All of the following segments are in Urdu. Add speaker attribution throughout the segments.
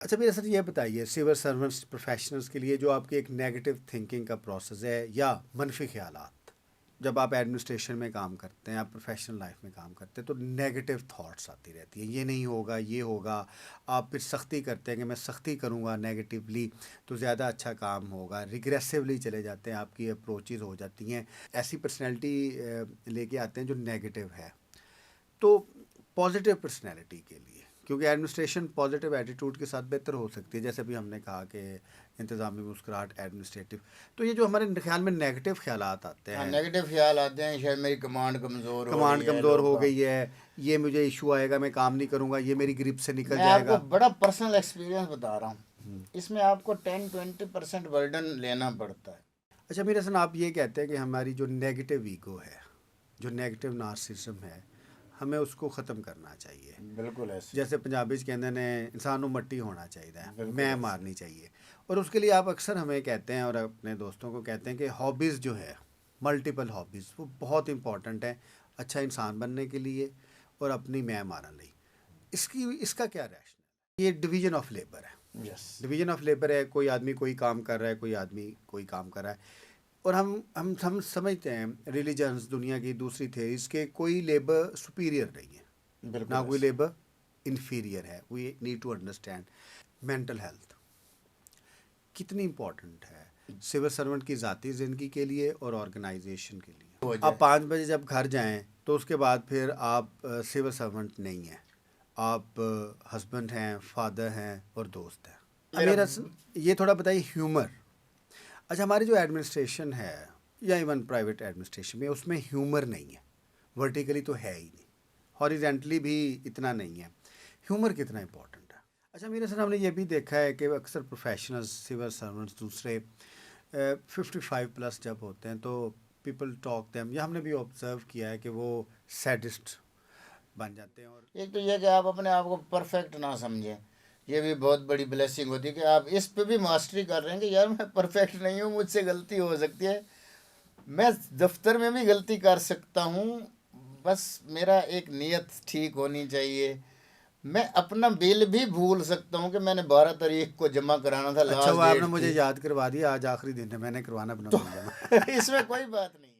Speaker 1: اچھا میرے ساتھ یہ بتائیے، سول سرونٹس پروفیشنلز کے لیے جو آپ کی ایک نیگیٹو تھنکنگ کا پروسیس ہے یا منفی خیالات، جب آپ ایڈمنسٹریشن میں کام کرتے ہیں، آپ پروفیشنل لائف میں کام کرتے ہیں تو نیگیٹو تھاٹس آتی رہتی ہیں، یہ نہیں ہوگا، یہ ہوگا، آپ پھر سختی کرتے ہیں کہ میں سختی کروں گا نیگیٹیولی تو زیادہ اچھا کام ہوگا، ریگریسولی چلے جاتے ہیں، آپ کی اپروچز ہو جاتی ہیں، ایسی پرسنالٹی لے کے آتے ہیں جو نیگیٹو ہے. تو پازیٹیو پرسنالٹی کے لیے، کیونکہ ایڈمنسٹریشن پازیٹیو ایٹیٹیوڈ کے ساتھ بہتر ہو سکتی ہے، جیسے بھی ہم نے کہا کہ انتظامی مسکراہٹ ایڈمنسٹریٹو. تو یہ جو ہمارے خیال میں نیگیٹو خیالات آتے
Speaker 2: ہاں،
Speaker 1: ہیں،
Speaker 2: نیگیٹو خیال آتے ہیں، شاید میری کمانڈ کمزور ہو
Speaker 1: کمانڈ
Speaker 2: رہی ہے
Speaker 1: کمزور
Speaker 2: لوگ
Speaker 1: ہو
Speaker 2: کا.
Speaker 1: گئی ہے، یہ مجھے ایشو آئے گا، میں کام نہیں کروں گا، یہ میری گرپ سے نکل
Speaker 2: میں آپ
Speaker 1: جائے
Speaker 2: کو
Speaker 1: گا.
Speaker 2: بڑا پرسنل ایکسپیرینس بتا رہا ہوں، اس میں آپ کو 10-20% برڈن لینا پڑتا ہے.
Speaker 1: اچھا میرے سن آپ یہ کہتے ہیں کہ ہماری جو نیگیٹو ایگو ہے، جو نیگیٹو نارسسم ہے، ہمیں اس کو ختم کرنا چاہیے.
Speaker 2: بالکل ایسے ہی.
Speaker 1: جیسے پنجابی کہتے ہیں انسان مٹی ہونا چاہیے،
Speaker 2: بالکل
Speaker 1: میں
Speaker 2: ایسے ہی.
Speaker 1: مارنی چاہیے. اور اس کے لیے آپ اکثر ہمیں کہتے ہیں اور اپنے دوستوں کو کہتے ہیں کہ ہابیز جو ہے، ملٹیپل ہابیز، وہ بہت امپورٹنٹ ہے اچھا انسان بننے کے لیے اور اپنی میں مارن لی. اس کا کیا ریشن ہے؟ یہ ڈویژن آف لیبر ہے.
Speaker 2: یس.
Speaker 1: ڈویژن آف لیبر ہے، کوئی آدمی کوئی کام کر رہا ہے، کوئی آدمی کوئی کام کر رہا ہے. اور ہم سمجھتے ہیں ریلیجنس دنیا کی دوسری تھیریز کے کوئی لیبر سپیریئر نہیں ہے، نہ
Speaker 2: بالکل
Speaker 1: کوئی
Speaker 2: ایسے.
Speaker 1: لیبر انفیریئر ہے. We need to understand mental health کتنی امپورٹنٹ ہے سول سرونٹ کی ذاتی زندگی کے لیے اور آرگنائزیشن کے لیے.
Speaker 2: ہو
Speaker 1: آپ
Speaker 2: جائے.
Speaker 1: 5 بجے جب گھر جائیں تو اس کے بعد پھر آپ سول سرونٹ نہیں ہیں، آپ ہسبینڈ ہیں، فادر ہیں اور دوست ہیں. اب
Speaker 2: میرا.
Speaker 1: یہ تھوڑا بتائیے ہیومر. اچھا ہماری جو ایڈمنسٹریشن ہے یا ایون پرائیویٹ ایڈمنسٹریشن میں، اس میں ہیومر نہیں ہے. ورٹیکلی تو ہے ہی نہیں، ہاریزینٹلی بھی اتنا نہیں ہے. ہیومر کتنا امپورٹنٹ ہے؟ اچھا میرے سر ہم نے یہ بھی دیکھا ہے کہ اکثر پروفیشنلز سول سرونٹس دوسرے 55+ جب ہوتے ہیں تو پیپل ٹاک دیم، یا ہم نے بھی آبزرو کیا ہے کہ وہ سیڈسٹ بن جاتے ہیں. اور
Speaker 2: ایک تو یہ کہ آپ اپنے آپ کو پرفیکٹ نہ سمجھیں، یہ بھی بہت بڑی بلیسنگ ہوتی ہے کہ آپ اس پہ بھی ماسٹری کر رہے ہیں کہ یار میں پرفیکٹ نہیں ہوں، مجھ سے غلطی ہو سکتی ہے، میں دفتر میں بھی غلطی کر سکتا ہوں، بس میرا ایک نیت ٹھیک ہونی چاہیے. میں اپنا بل بھی بھول سکتا ہوں کہ میں نے 12 تاریخ کو جمع کرانا تھا،
Speaker 1: اچھا
Speaker 2: لاسٹ
Speaker 1: وہ آپ نے
Speaker 2: ڈیٹ
Speaker 1: مجھے
Speaker 2: تھی.
Speaker 1: یاد کروا دیا، آج آخری دن ہے، میں نے کروانا اپنا
Speaker 2: تو
Speaker 1: بل جمع.
Speaker 2: اس میں کوئی بات نہیں ہے.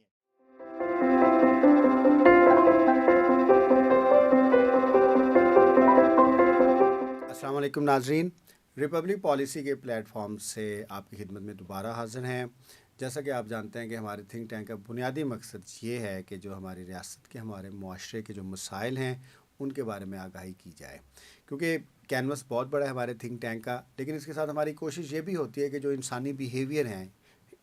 Speaker 1: السلام علیکم ناظرین، ریپبلک پالیسی کے پلیٹ فارم سے آپ کی خدمت میں دوبارہ حاضر ہیں. جیسا کہ آپ جانتے ہیں کہ ہمارے تھنک ٹینک کا بنیادی مقصد یہ ہے کہ جو ہماری ریاست کے، ہمارے معاشرے کے جو مسائل ہیں ان کے بارے میں آگاہی کی جائے. کیونکہ کینوس بہت بڑا ہے ہمارے تھنک ٹینک کا، لیکن اس کے ساتھ ہماری کوشش یہ بھی ہوتی ہے کہ جو انسانی بیہیویئر ہیں،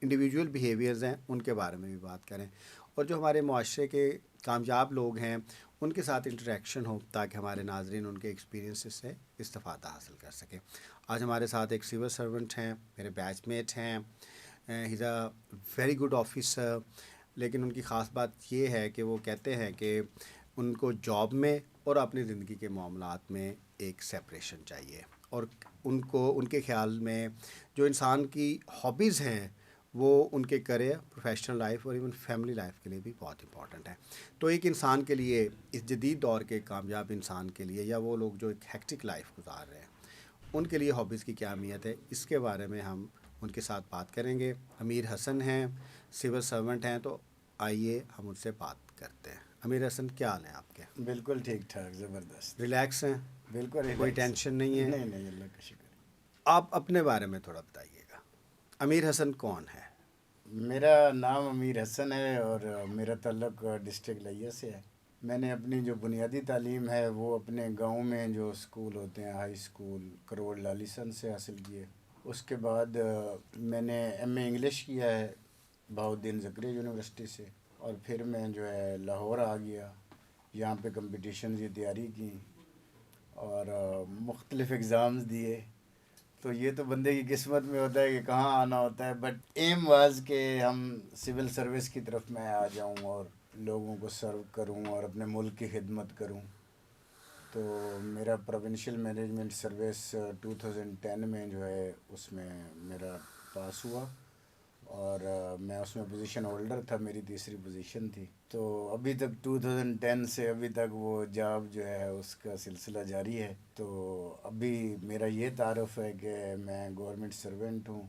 Speaker 1: انڈیویجول بیہیویئرز ہیں، ان کے بارے میں بھی بات کریں، اور جو ہمارے معاشرے کے کامیاب لوگ ہیں ان کے ساتھ انٹریکشن ہو تاکہ ہمارے ناظرین ان کے ایکسپیرینسز سے استفادہ حاصل کر سکیں. آج ہمارے ساتھ ایک سول سرونٹ ہیں، میرے بیچ میٹ ہیں، ہی از اے ویری گڈ آفیسر. لیکن ان کی خاص بات یہ ہے کہ وہ کہتے ہیں کہ ان کو جاب میں اور اپنی زندگی کے معاملات میں ایک سیپریشن چاہیے، اور ان کے خیال میں جو انسان کی ہابیز ہیں وہ ان کے کریئر، پروفیشنل لائف اور ایون فیملی لائف کے لیے بھی بہت امپورٹنٹ ہے. تو ایک انسان کے لیے، اس جدید دور کے کامیاب انسان کے لیے، یا وہ لوگ جو ایک ہیکٹک لائف گزار رہے ہیں، ان کے لیے ہابیز کی کیا اہمیت ہے، اس کے بارے میں ہم ان کے ساتھ بات کریں گے. امیر حسن ہیں، سول سرونٹ ہیں، تو آئیے ہم ان سے بات کرتے ہیں. امیر حسن کیا حال ہیں آپ کے؟
Speaker 2: بالکل ٹھیک ٹھاک، زبردست.
Speaker 1: ریلیکس ہیں؟
Speaker 2: بالکل
Speaker 1: کوئی
Speaker 2: ریلیکس.
Speaker 1: ٹینشن نہیں ہے؟
Speaker 2: نہیں نہیں، اللہ کا شکر.
Speaker 1: آپ اپنے بارے میں تھوڑا بتائیے گا. امیر حسن کون ہے؟
Speaker 2: میرا نام امیر حسن ہے اور میرا تعلق ڈسٹرکٹ لیا سے ہے. میں نے اپنی جو بنیادی تعلیم ہے وہ اپنے گاؤں میں جو اسکول ہوتے ہیں، ہائی اسکول کروڑ لالیسن سے حاصل کیے. اس کے بعد میں نے ایم اے انگلش کیا ہے بہاؤالدین زکریا یونیورسٹی سے، اور پھر میں جو ہے لاہور آ گیا. یہاں پہ کمپٹیشن کی تیاری کی اور مختلف ایگزامز دیے. تو یہ تو بندے کی قسمت میں ہوتا ہے کہ کہاں آنا ہوتا ہے، بٹ ایم واز کہ ہم سول سروس کی طرف میں آ جاؤں اور لوگوں کو سرو کروں اور اپنے ملک کی خدمت کروں. تو میرا پروونشل مینجمنٹ سروس 2010 میں جو ہے اس میں میرا پاس ہوا، اور میں اس میں پوزیشن ہولڈر تھا، میری تیسری پوزیشن تھی. تو ابھی تک 2010 سے ابھی تک وہ جاب جو ہے اس کا سلسلہ جاری ہے. تو ابھی میرا یہ تعارف ہے کہ میں گورنمنٹ سرونٹ ہوں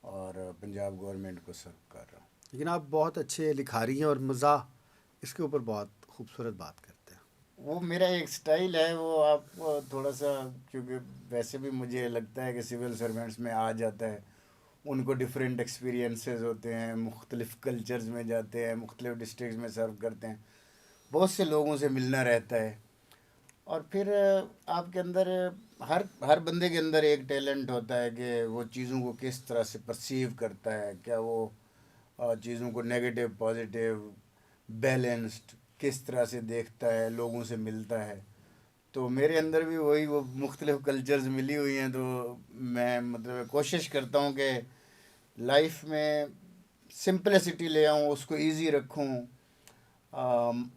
Speaker 2: اور پنجاب گورنمنٹ کو سرو کر رہا ہوں.
Speaker 1: لیکن آپ بہت اچھے لکھاری ہیں اور مزاح اس کے اوپر بہت خوبصورت بات کرتے ہیں.
Speaker 2: وہ میرا ایک سٹائل ہے، وہ آپ کو تھوڑا سا، کیونکہ ویسے بھی مجھے لگتا ہے کہ سول سرونٹس میں آ جاتا ہے، ان کو ڈفرینٹ ایکسپیرینسز ہوتے ہیں، مختلف کلچرز میں جاتے ہیں، مختلف ڈسٹرکٹس میں سرو کرتے ہیں، بہت سے لوگوں سے ملنا رہتا ہے. اور پھر آپ کے اندر ہر بندے کے اندر ایک ٹیلنٹ ہوتا ہے کہ وہ چیزوں کو کس طرح سے پرسیو کرتا ہے، کیا وہ چیزوں کو نیگیٹو پازیٹیو بیلنسڈ کس طرح سے دیکھتا ہے، لوگوں سے ملتا ہے. تو میرے اندر بھی وہی وہ مختلف کلچرز ملی ہوئی ہیں. تو میں مطلب کوشش کرتا ہوں کہ لائف میں سمپلسٹی لے آؤں، اس کو ایزی رکھوں.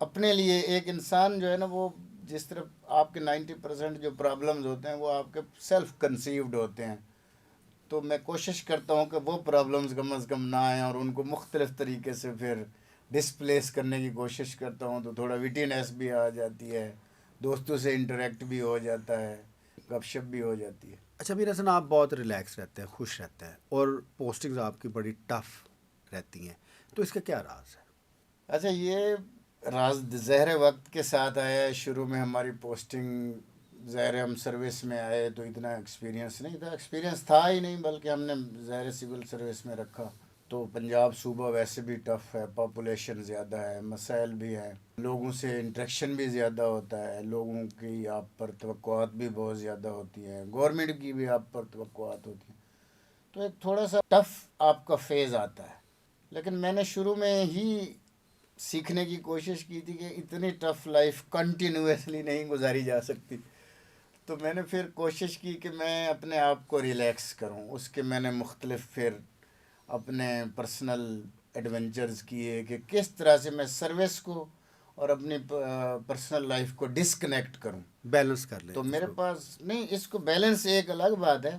Speaker 2: اپنے لیے ایک انسان جو ہے نا، وہ جس طرح آپ کے 90% جو پرابلمز ہوتے ہیں وہ آپ کے سیلف کنسیوڈ ہوتے ہیں. تو میں کوشش کرتا ہوں کہ وہ پرابلمز کم از کم نہ آئیں، اور ان کو مختلف طریقے سے پھر ڈسپلیس کرنے کی کوشش کرتا ہوں. تو تھوڑا وٹینس بھی آ جاتی ہے، دوستوں سے انٹریکٹ بھی ہو جاتا ہے، گپ شپ بھی ہو جاتی ہے.
Speaker 1: اچھا میرا سنا آپ بہت ریلیکس رہتے ہیں، خوش رہتے ہیں، اور پوسٹنگز آپ کی بڑی ٹف رہتی ہیں، تو اس کا کیا راز ہے؟
Speaker 2: اچھا، یہ راز ظاہر وقت کے ساتھ آیا ہے. شروع میں ہماری پوسٹنگ، ظاہر ہم سروس میں آئے تو اتنا ایکسپیرینس نہیں تھا، ایکسپیرینس تھا ہی نہیں، بلکہ ہم نے ظاہر سول سروس میں رکھا. تو پنجاب صوبہ ویسے بھی ٹف ہے، پاپولیشن زیادہ ہے، مسائل بھی ہیں، لوگوں سے انٹریکشن بھی زیادہ ہوتا ہے، لوگوں کی آپ پر توقعات بھی بہت زیادہ ہوتی ہیں، گورنمنٹ کی بھی آپ پر توقعات ہوتی ہیں. تو ایک تھوڑا سا ٹف آپ کا فیز آتا ہے. لیکن میں نے شروع میں ہی سیکھنے کی کوشش کی تھی کہ اتنی ٹف لائف کنٹینیوسلی نہیں گزاری جا سکتی. تو میں نے پھر کوشش کی کہ میں اپنے آپ کو ریلیکس کروں. اس کے میں نے مختلف پھر اپنے پرسنل ایڈونچرز کیے کہ کس طرح سے میں سروس کو اور اپنی پرسنل لائف کو ڈسکنیکٹ کروں.
Speaker 1: بیلنس کر لیں
Speaker 2: تو
Speaker 1: اس
Speaker 2: میرے
Speaker 1: کو.
Speaker 2: پاس نہیں، اس کو بیلنس ایک الگ بات ہے.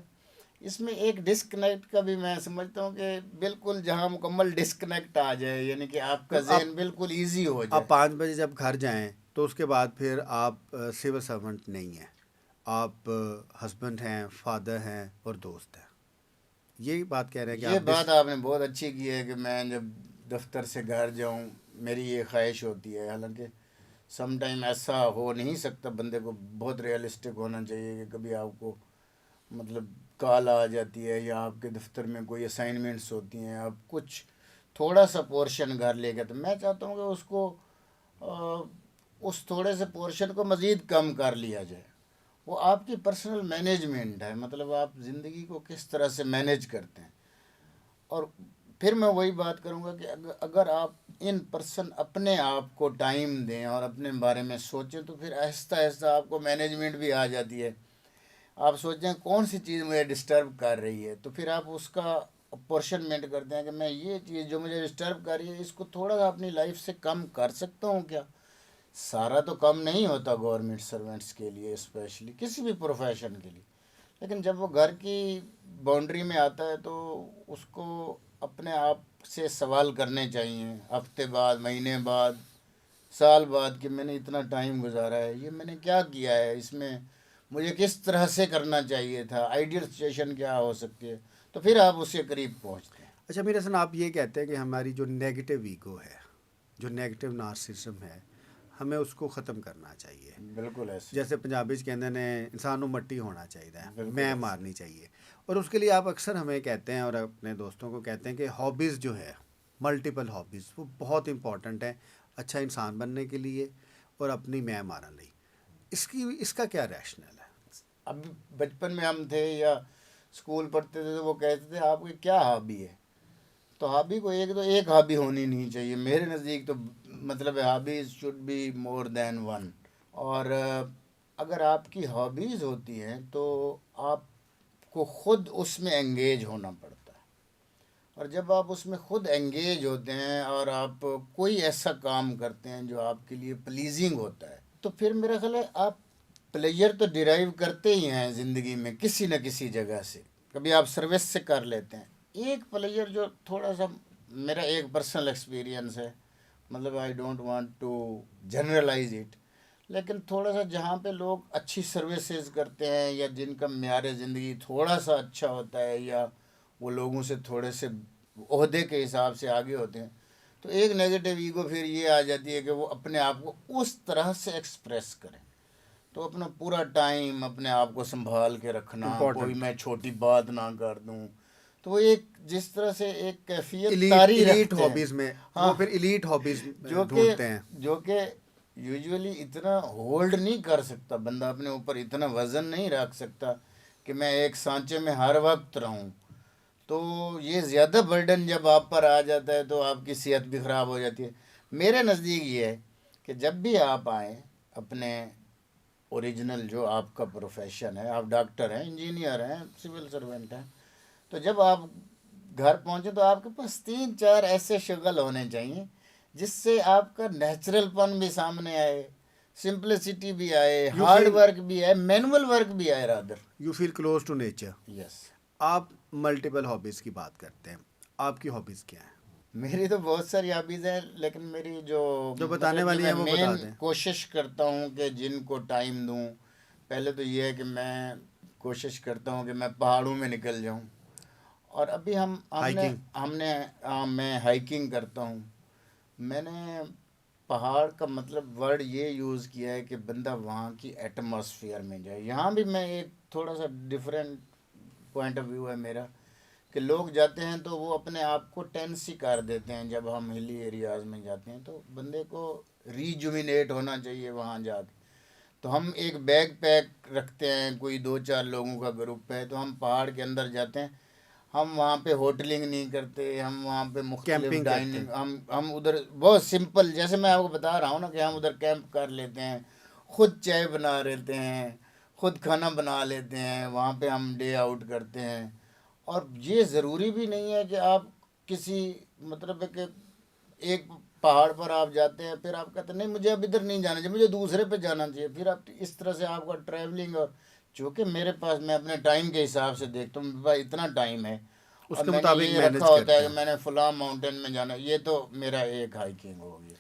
Speaker 2: اس میں ایک ڈسکنیکٹ کا بھی میں سمجھتا ہوں کہ بالکل جہاں مکمل ڈسکنیکٹ آ جائے، یعنی کہ آپ کا
Speaker 1: مطلب آپ
Speaker 2: ذہن بالکل ایزی ہو جائے.
Speaker 1: 5 بجے جب گھر جائیں تو اس کے بعد پھر آپ سول سرونٹ نہیں ہیں، آپ ہسبینڈ ہیں، فادر ہیں اور دوست ہیں. یہی بات کہہ رہے ہیں کہ
Speaker 2: یہ
Speaker 1: آپ
Speaker 2: بات آپ نے بہت اچھی کی ہے کہ میں جب دفتر سے گھر جاؤں، میری یہ خواہش ہوتی ہے. حالانکہ سم ٹائم ایسا ہو نہیں سکتا، بندے کو بہت ریئلسٹک ہونا چاہیے کہ کبھی آپ کو مطلب کال آ جاتی ہے، یا آپ کے دفتر میں کوئی اسائنمنٹس ہوتی ہیں، آپ کچھ تھوڑا سا پورشن گھر لے گئے، تو میں چاہتا ہوں کہ اس کو اس تھوڑے سے پورشن کو مزید کم کر لیا جائے. وہ آپ کی پرسنل مینجمنٹ ہے، مطلب آپ زندگی کو کس طرح سے مینیج کرتے ہیں. اور پھر میں وہی بات کروں گا کہ اگر آپ ان پرسن اپنے آپ کو ٹائم دیں اور اپنے بارے میں سوچیں، تو پھر آہستہ آہستہ آپ کو مینجمنٹ بھی آ جاتی ہے. آپ سوچیں کون سی چیز مجھے ڈسٹرب کر رہی ہے، تو پھر آپ اس کا پورشنمنٹ کرتے ہیں کہ میں یہ چیز جو مجھے ڈسٹرب کر رہی ہے، اس کو تھوڑا سا اپنی لائف سے کم کر سکتا ہوں کیا. سارا تو کم نہیں ہوتا گورنمنٹ سرونٹس کے لیے، اسپیشلی کسی بھی پروفیشن کے لیے. لیکن جب وہ گھر کی باؤنڈری میں آتا ہے تو اس کو اپنے آپ سے سوال کرنے چاہیے، ہفتے بعد، مہینے بعد، سال بعد، کہ میں نے اتنا ٹائم گزارا ہے، یہ میں نے کیا کیا ہے، اس میں مجھے کس طرح سے کرنا چاہیے تھا، آئیڈیل سچویشن کیا ہو سکتی ہے. تو پھر آپ اس کے قریب پہنچتے ہیں.
Speaker 1: اچھا میرا سنا آپ یہ کہتے ہیں کہ ہماری جو نیگیٹو ایگو ہے، جو نیگیٹو نارسسم ہے، ہمیں اس کو ختم کرنا چاہیے.
Speaker 2: بالکل ایسے،
Speaker 1: جیسے پنجابی کہتے ہیں انسان نو مٹی ہونا چاہیے،
Speaker 2: بالکل
Speaker 1: میں
Speaker 2: ایسے.
Speaker 1: مارنی چاہیے. اور اس کے لیے آپ اکثر ہمیں کہتے ہیں اور اپنے دوستوں کو کہتے ہیں کہ ہابیز جو ہے، ملٹیپل ہابیز، وہ بہت امپورٹنٹ ہے اچھا انسان بننے کے لیے اور اپنی میں مارن لی. اس کا کیا ریشنل ہے؟
Speaker 2: اب بچپن میں ہم تھے یا اسکول پڑھتے تھے تو وہ کہتے تھے آپ کی کیا ہابی ہے. تو ہابی کو ایک ہابی ہونی نہیں چاہیے میرے نزدیک. تو مطلب hobbies should be more than one. اور اگر آپ کی ہابیز ہوتی ہیں تو آپ کو خود اس میں انگیج ہونا پڑتا ہے. اور جب آپ اس میں خود انگیج ہوتے ہیں اور آپ کوئی ایسا کام کرتے ہیں جو آپ کے لیے پلیزنگ ہوتا ہے، تو پھر میرا خیال ہے آپ پلیجر تو ڈیرائیو کرتے ہی ہیں زندگی میں کسی نہ کسی جگہ سے. کبھی آپ سروس سے کر لیتے ہیں، ایک پلیئر جو تھوڑا سا میرا ایک پرسنل ایکسپیرینس ہے، مطلب I don't want to generalise it, لیکن تھوڑا سا جہاں پہ لوگ اچھی سروسز کرتے ہیں یا جن کا معیار زندگی تھوڑا سا اچھا ہوتا ہے یا وہ لوگوں سے تھوڑے سے عہدے کے حساب سے آگے ہوتے ہیں، تو ایک نیگیٹو ایگو پھر یہ آ جاتی ہے کہ وہ اپنے آپ کو اس طرح سے ایکسپریس کریں، تو اپنا پورا ٹائم اپنے آپ کو سنبھال کے رکھنا، کوئی
Speaker 1: امپورٹنٹ
Speaker 2: میں چھوٹی بات نہ کر دوں، تو وہ ایک جس طرح سے ایک کیفیت
Speaker 1: ایلیٹ
Speaker 2: طاری
Speaker 1: ایلیٹ
Speaker 2: رکھتے ہیں.
Speaker 1: ہابیز میں،
Speaker 2: ہاں،
Speaker 1: وہ پھر ایلیٹ ہابیز
Speaker 2: جو کہ
Speaker 1: ڈھونڈتے ہیں.
Speaker 2: جو کہ یوزولی اتنا ہولڈ نہیں کر سکتا بندہ، اپنے اوپر اتنا وزن نہیں رکھ سکتا کہ میں ایک سانچے میں ہر وقت رہوں، تو یہ زیادہ برڈن جب آپ پر آ جاتا ہے تو آپ کی صحت بھی خراب ہو جاتی ہے. میرے نزدیک یہ ہے کہ جب بھی آپ آئیں اپنے اوریجنل جو آپ کا پروفیشن ہے، آپ ڈاکٹر ہیں، انجینئر ہیں، سول سرونٹ ہیں، تو جب آپ گھر پہنچے تو آپ کے پاس 3-4 ایسے شغل ہونے چاہیے جس سے آپ کا نیچرل پن بھی سامنے آئے، سمپلسٹی بھی آئے،
Speaker 1: یو
Speaker 2: ہارڈ
Speaker 1: فیل
Speaker 2: ورک بھی آئے، مینول ورک بھی آئے rather.
Speaker 1: You feel close to nature.
Speaker 2: Yes.
Speaker 1: آپ ملٹیپل ہابیز کی بات کرتے ہیں، آپ کی ہابیز کیا ہیں؟
Speaker 2: میری تو بہت ساری ہابیز ہیں، لیکن میری جو
Speaker 1: جو بتانے
Speaker 2: مطلب جو
Speaker 1: والی
Speaker 2: میں
Speaker 1: ہیں وہ بتا
Speaker 2: مین
Speaker 1: دیں.
Speaker 2: کوشش کرتا ہوں کہ جن کو ٹائم دوں، پہلے تو یہ ہے کہ میں کوشش کرتا ہوں کہ میں پہاڑوں میں نکل جاؤں، اور ابھی
Speaker 1: ہائکنگ.
Speaker 2: میں ہائکنگ کرتا ہوں. میں نے پہاڑ کا مطلب ورڈ یہ یوز کیا ہے کہ بندہ وہاں کی ایٹماسفیئر میں جائے. یہاں بھی میں ایک تھوڑا سا ڈفرینٹ پوائنٹ آف ویو ہے میرا، کہ لوگ جاتے ہیں تو وہ اپنے آپ کو ٹینس ہی کر دیتے ہیں. جب ہم ہلی ایریاز میں جاتے ہیں تو بندے کو ریجوینیٹ ہونا چاہیے وہاں جا کے. تو ہم ایک بیگ پیک رکھتے ہیں، کوئی 2-4 لوگوں کا گروپ ہے، تو ہم پہاڑ کے اندر جاتے ہیں. ہم وہاں پہ ہوٹلنگ نہیں کرتے، ہم وہاں پہ مختلف
Speaker 1: کیمپنگ کرتے ہیں.
Speaker 2: ڈائننگ، ہم ادھر بہت سمپل، جیسے میں آپ کو بتا رہا ہوں نا، کہ ہم ادھر کیمپ کر لیتے ہیں، خود چائے بنا لیتے ہیں، خود کھانا بنا لیتے ہیں، وہاں پہ ہم ڈے آؤٹ کرتے ہیں. اور یہ ضروری بھی نہیں ہے کہ آپ کسی مطلب ہے کہ ایک پہاڑ پر آپ جاتے ہیں پھر آپ کہتے ہیں نہیں مجھے اب ادھر نہیں جانا چاہیے، مجھے دوسرے پہ جانا چاہیے، پھر آپ اس طرح سے آپ کا ٹریولنگ. اور چونکہ میرے پاس، میں اپنے ٹائم کے حساب سے دیکھتا ہوں، میرے پاس اتنا ٹائم ہے،
Speaker 1: اس
Speaker 2: اور
Speaker 1: کے
Speaker 2: میں نے
Speaker 1: مطابق
Speaker 2: یہ رکھا
Speaker 1: مینج
Speaker 2: ہوتا ہے
Speaker 1: کرتے
Speaker 2: کہ
Speaker 1: ہیں.
Speaker 2: میں نے فلاں ماؤنٹین میں جانا. یہ تو میرا ایک ہائکنگ ہو گیا.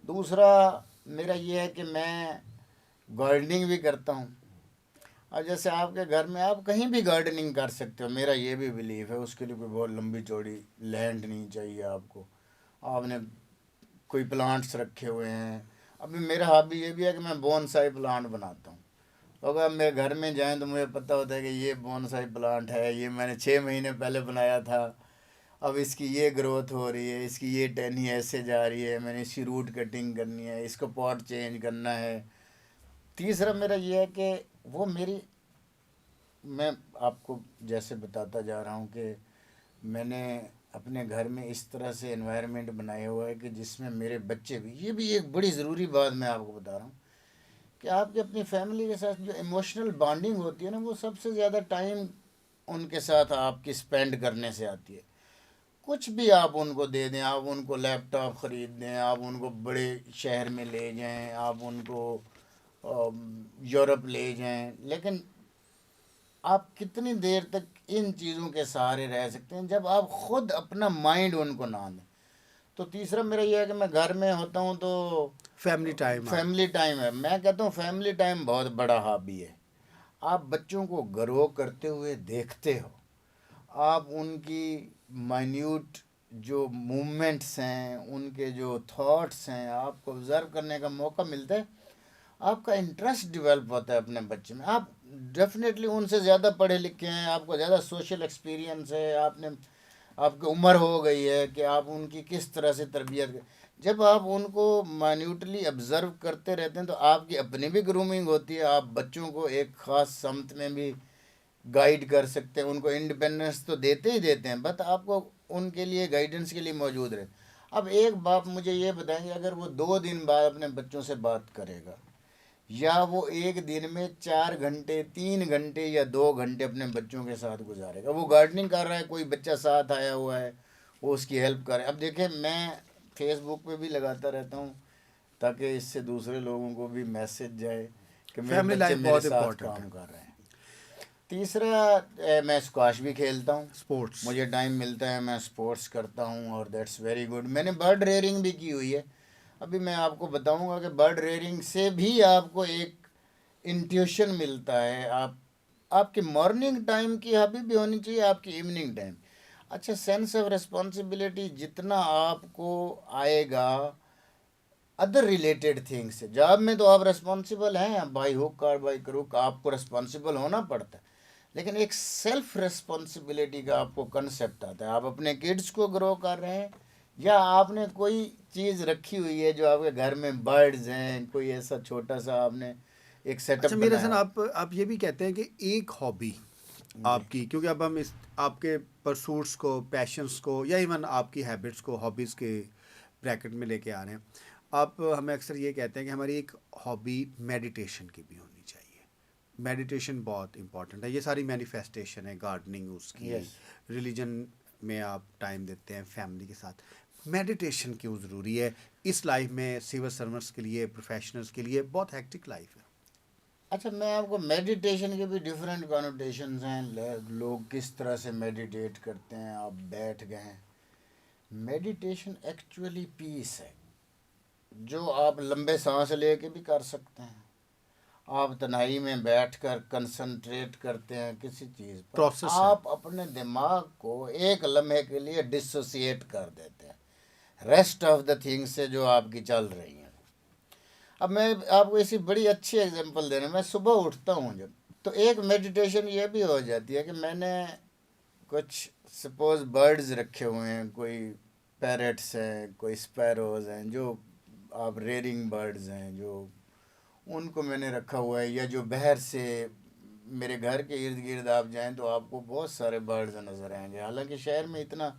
Speaker 2: دوسرا میرا یہ ہے کہ میں گارڈننگ بھی کرتا ہوں. اور جیسے آپ کے گھر میں آپ کہیں بھی گارڈننگ کر سکتے ہو، میرا یہ بھی بلیف ہے. اس کے لیے کوئی بہت لمبی چوڑی لینڈ نہیں چاہیے آپ کو. آپ نے کوئی پلانٹس رکھے ہوئے ہیں، ابھی میرا ہابی یہ بھی ہے کہ میں بونسائی پلانٹ بناتا ہوں. تو اگر میرے گھر میں جائیں تو مجھے پتہ ہوتا ہے کہ یہ بونسائی پلانٹ ہے، یہ میں نے 6 مہینے پہلے بنایا تھا، اب اس کی یہ گروتھ ہو رہی ہے، اس کی یہ ٹہنی ایسے جا رہی ہے، میں نے اس کی روٹ کٹنگ کرنی ہے، اس کو پاٹ چینج کرنا ہے. تیسرا میرا یہ ہے کہ وہ میں آپ کو جیسے بتاتا جا رہا ہوں کہ میں نے اپنے گھر میں اس طرح سے انوائرمنٹ بنایا ہوا ہے کہ جس میں میرے بچے بھی، یہ بھی ایک بڑی ضروری بات میں آپ کو بتا رہا ہوں، کہ آپ کی اپنی فیملی کے ساتھ جو ایموشنل بانڈنگ ہوتی ہے نا، وہ سب سے زیادہ ٹائم ان کے ساتھ آپ کی اسپینڈ کرنے سے آتی ہے. کچھ بھی آپ ان کو دے دیں، آپ ان کو لیپ ٹاپ خرید دیں، آپ ان کو بڑے شہر میں لے جائیں، آپ ان کو یورپ لے جائیں، لیکن آپ کتنی دیر تک ان چیزوں کے سہارے رہ سکتے ہیں جب آپ خود اپنا مائنڈ ان کو نہ دیں. تو تیسرا میرا یہ ہے کہ میں گھر میں ہوتا ہوں تو
Speaker 1: فیملی ٹائم. آپ
Speaker 2: فیملی ٹائم ہے. میں کہتا ہوں فیملی ٹائم بہت بڑا ہابی ہے. آپ بچوں کو گرو کرتے ہوئے دیکھتے ہو، آپ ان کی مائنیوٹ جو موومنٹس ہیں، ان کے جو تھاٹس ہیں، آپ کو آبزرو کرنے کا موقع ملتا ہے. آپ کا انٹرسٹ ڈیولپ ہوتا ہے اپنے بچے میں. آپ ڈیفینیٹلی ان سے زیادہ پڑھے لکھے ہیں، آپ کو زیادہ سوشل ایکسپیرینس ہے، آپ کی عمر ہو گئی ہے کہ آپ ان کی کس طرح سے تربیت کریں. جب آپ ان کو مائنیوٹلی آبزرو کرتے رہتے ہیں تو آپ کی اپنی بھی گرومنگ ہوتی ہے، آپ بچوں کو ایک خاص سمت میں بھی گائیڈ کر سکتے ہیں. ان کو انڈیپینڈنس تو دیتے ہی دیتے ہیں، بٹ آپ کو ان کے لیے گائیڈنس کے لیے موجود رہے. اب ایک باپ مجھے یہ بتائیں کہ اگر وہ 2 دن بعد اپنے بچوں سے بات کرے گا، یا وہ ایک دن میں 4 گھنٹے 3 گھنٹے یا 2 گھنٹے اپنے بچوں کے ساتھ گزارے گا، وہ گارڈننگ کر رہا ہے، کوئی بچہ ساتھ آیا ہوا ہے، وہ اس کی ہیلپ کرے. اب دیکھیں میں فیس بک پہ بھی لگاتا رہتا ہوں تاکہ اس سے دوسرے لوگوں کو بھی میسج جائے کہ میرے
Speaker 1: فیملی
Speaker 2: بچے
Speaker 1: لائف
Speaker 2: میرے
Speaker 1: بہت
Speaker 2: ساتھ
Speaker 1: امپورٹنٹ ہے.
Speaker 2: کام کر رہے ہیں. تیسرا میں اسکواش بھی کھیلتا ہوں.
Speaker 1: اسپورٹس.
Speaker 2: مجھے ٹائم ملتا ہے میں اسپورٹس کرتا ہوں اور دیٹس ویری گڈ. میں نے برڈ ریئرنگ بھی کی ہوئی ہے. ابھی میں آپ کو بتاؤں گا کہ برڈ ریئرنگ سے بھی آپ کو ایک انٹیوشن ملتا ہے. آپ کی مارننگ ٹائم کی ہابی بھی ہونی چاہیے, آپ کی ایوننگ ٹائم. اچھا, سینس آف ریسپانسبلٹی جتنا آپ کو آئے گا ادر ریلیٹڈ تھنگ سے, جاب میں تو آپ ریسپانسبل ہیں بائی ہوک اور بائی کروک, آپ کو ریسپانسبل ہونا پڑتا ہے, لیکن ایک سیلف ریسپانسبلٹی کا آپ کو کنسیپٹ آتا ہے. آپ اپنے کڈس کو گرو کر رہے ہیں یا آپ نے کوئی چیز رکھی ہوئی ہے جو آپ کے گھر میں برڈز ہیں, کوئی ایسا چھوٹا سا آپ نے ایک سیٹ اپ
Speaker 1: اچھا میرا
Speaker 2: بنایا
Speaker 1: حسن,
Speaker 2: ہو.
Speaker 1: آپ یہ بھی کہتے ہیں کہ ایک ہابی
Speaker 2: جی
Speaker 1: آپ کی, کیونکہ اب ہم اس آپ کے پرسوٹس کو, پیشنس کو, یا ایون آپ کی ہیبٹس کو ہابیز کے بریکٹ میں لے کے آ رہے ہیں. آپ ہمیں اکثر یہ کہتے ہیں کہ ہماری ایک ہابی میڈیٹیشن کی بھی ہونی چاہیے. میڈیٹیشن بہت امپورٹنٹ ہے. یہ ساری مینیفیسٹیشن ہے, گارڈننگ اس کی,
Speaker 2: یس.
Speaker 1: ریلیجن میں آپ ٹائم دیتے ہیں فیملی کے ساتھ. میڈیٹیشن کیوں ضروری ہے اس لائف میں؟ سیول سرونٹس کے لیے, پروفیشنلس کے لیے بہت ہیکٹک لائف ہے.
Speaker 2: اچھا, میں آپ کو میڈیٹیشن کے بھی ڈفرینٹ کانوٹیشنز ہیں. لوگ کس طرح سے میڈیٹیٹ کرتے ہیں. آپ بیٹھ گئے ہیں, میڈیٹیشن ایکچولی پیس ہے جو آپ لمبے سانس لے کے بھی کر سکتے ہیں. آپ تنہائی میں بیٹھ کر کنسنٹریٹ کرتے ہیں کسی چیز پر,
Speaker 1: پروسیس ہے.
Speaker 2: آپ اپنے دماغ کو ایک لمحے کے لیے ڈسوسیٹ کر دیتے ہیں ریسٹ آف دا تھنگ سے جو آپ کی چل رہی ہیں. اب میں آپ کو اسی بڑی اچھی ایگزامپل دے رہا ہوں. میں صبح اٹھتا ہوں جب, تو ایک میڈیٹیشن یہ بھی ہو جاتی ہے کہ میں نے کچھ سپوز برڈز رکھے ہوئے ہیں, کوئی پیرٹس ہیں, کوئی اسپیروز ہیں, جو آپ ریئرنگ برڈز ہیں, جو ان کو میں نے رکھا ہوا ہے. یا جو باہر سے میرے گھر کے ارد گرد آپ جائیں تو آپ کو بہت سارے برڈز نظر آئیں گے. حالانکہ شہر میں اتنا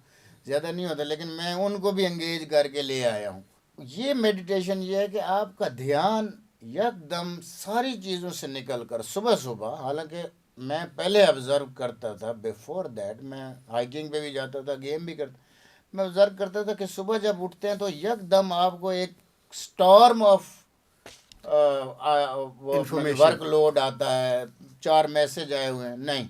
Speaker 2: زیادہ نہیں ہوتا, لیکن میں ان کو بھی انگیج کر کے لے آیا ہوں. یہ میڈیٹیشن یہ ہے کہ آپ کا دھیان یک دم ساری چیزوں سے نکل کر صبح صبح, حالانکہ میں پہلے آبزرو کرتا تھا, بیفور دیٹ میں ہائیکنگ پہ بھی جاتا تھا, گیم بھی کرتا, میں آبزرو کرتا تھا کہ صبح جب اٹھتے ہیں تو یک دم آپ کو ایک اسٹارم آف وہ
Speaker 1: انفارمیشن.
Speaker 2: ورک لوڈ آتا ہے, 4 میسج آئے ہوئے ہیں. نہیں,